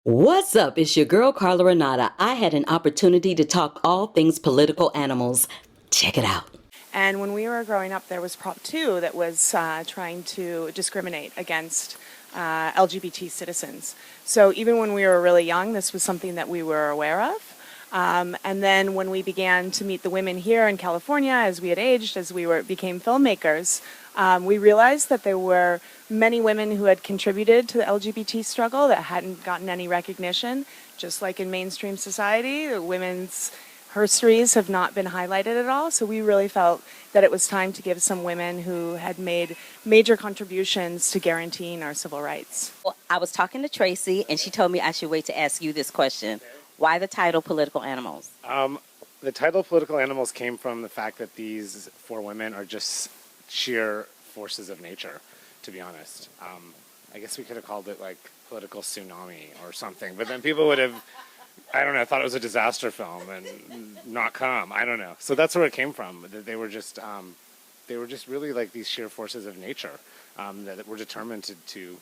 What's up? It's your girl Carla Renata. I had an opportunity to talk all things political animals. Check it out. And when we were growing up, there was Prop 2 that was trying to discriminate against LGBT citizens. So even when we were really young, this was something that we were aware of. And then when we began to meet the women here in California, as we had aged, as we became filmmakers, we realized that there were many women who had contributed to the LGBT struggle that hadn't gotten any recognition. Just like in mainstream society, the women's histories have not been highlighted at all. So we really felt that it was time to give some women who had made major contributions to guaranteeing our civil rights. Well, I was talking to Tracy, and she told me I should wait to ask you this question. Why the title Political Animals? The title Political Animals came from the fact that these four women are just sheer forces of nature, to be honest. I guess we could have called it like Political Tsunami or something, but then people would have, I don't know, thought it was a disaster film and not come. I don't know. So that's where it came from. That they were just really like these sheer forces of nature that were determined to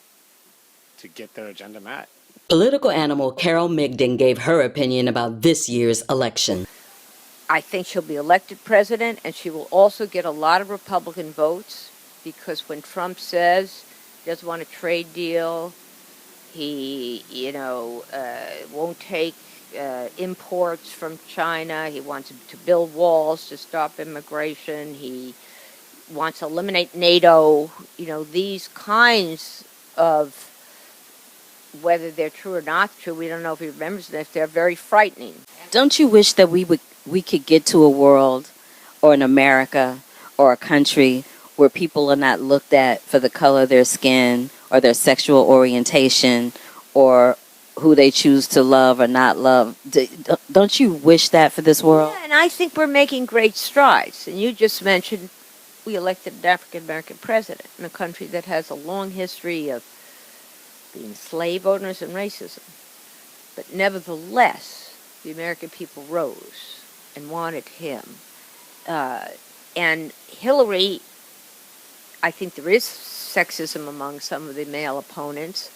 get their agenda met. Political animal Carole Migden gave her opinion about this year's election. I think she'll be elected president, and she will also get a lot of Republican votes because when Trump says he doesn't want a trade deal, he, won't take imports from China. He wants to build walls to stop immigration. He wants to eliminate NATO. These kinds of, whether they're true or not true, we don't know if he remembers this, they're very frightening. Don't you wish that we could get to a world or an America or a country where people are not looked at for the color of their skin or their sexual orientation or who they choose to love or not love? Don't you wish that for this world? Yeah, and I think we're making great strides. And you just mentioned we elected an African-American president in a country that has a long history of being slave owners and racism. But nevertheless, the American people rose and wanted him. And Hillary, I think there is sexism among some of the male opponents,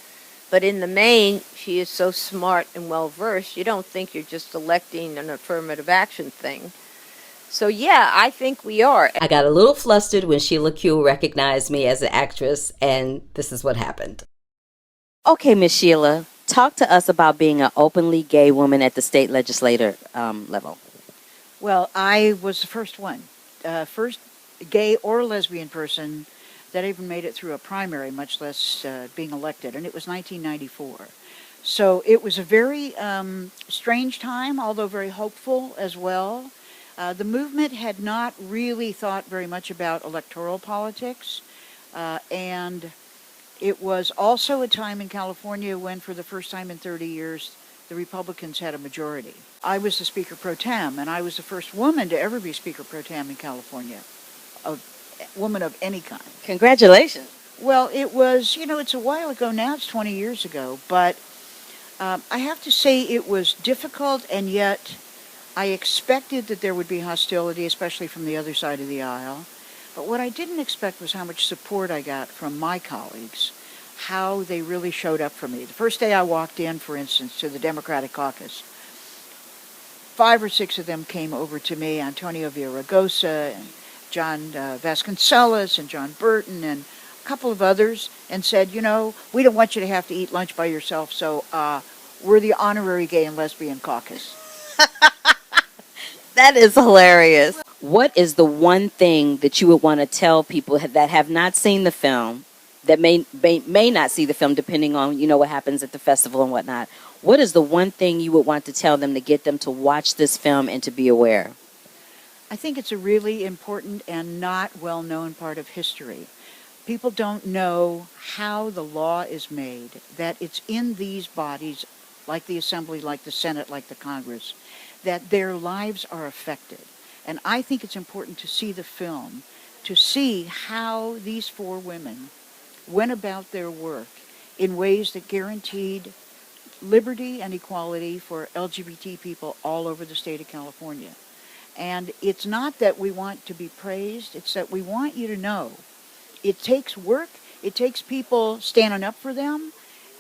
but in the main, she is so smart and well-versed, you don't think you're just electing an affirmative action thing. So yeah, I think we are. I got a little flustered when Sheila Kuehl recognized me as an actress, and this is what happened. Okay, Miss Sheila, talk to us about being an openly gay woman at the state legislator level. Well, I was the first one, first gay or lesbian person that even made it through a primary, much less being elected, and it was 1994. So it was a very strange time, although very hopeful as well. The movement had not really thought very much about electoral politics, and it was also a time in California when, for the first time in 30 years, the Republicans had a majority. I was the Speaker Pro Tem, and I was the first woman to ever be Speaker Pro Tem in California, a woman of any kind. Congratulations. Well, it was, it's a while ago now, it's 20 years ago, but I have to say it was difficult, and yet I expected that there would be hostility, especially from the other side of the aisle. But what I didn't expect was how much support I got from my colleagues, how they really showed up for me. The first day I walked in, for instance, to the Democratic caucus, 5 or 6 of them came over to me, Antonio Villaraigosa and John Vasconcellos and John Burton and a couple of others, and said, we don't want you to have to eat lunch by yourself, so we're the honorary gay and lesbian caucus. That is hilarious. What is the one thing that you would want to tell people that have not seen the film, that may not see the film, depending on, what happens at the festival and whatnot? What is the one thing you would want to tell them to get them to watch this film and to be aware? I think it's a really important and not well-known part of history. People don't know how the law is made, that it's in these bodies, like the Assembly, like the Senate, like the Congress, that their lives are affected. And I think it's important to see the film, to see how these 4 women went about their work in ways that guaranteed liberty and equality for LGBT people all over the state of California. And it's not that we want to be praised, it's that we want you to know it takes work, it takes people standing up for them,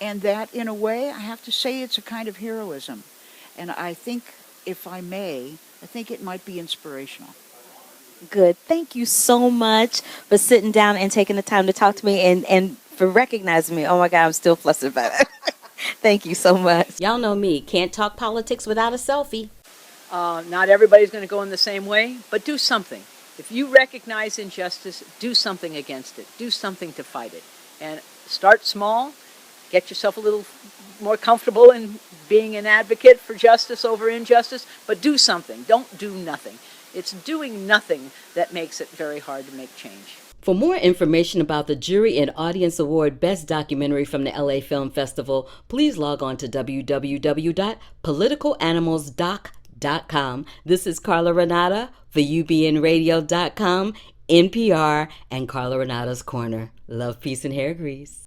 And that, in a way, I have to say it's a kind of heroism. And I think, if I may, I think it might be inspirational. Good. Thank you so much for sitting down and taking the time to talk to me and for recognizing me. Oh my God, I'm still flustered about it. Thank you so much. Y'all know me. Can't talk politics without a selfie. Not everybody's going to go in the same way, but do something. If you recognize injustice, do something against it. Do something to fight it. And start small. Get yourself a little more comfortable in being an advocate for justice over injustice, but do something. Don't do nothing. It's doing nothing that makes it very hard to make change. For more information about the Jury and Audience Award Best Documentary from the LA Film Festival, please log on to www.politicalanimals.com. This is Carla Renata for UBNradio.com, NPR, and Carla Renata's Corner. Love, peace, and hair grease.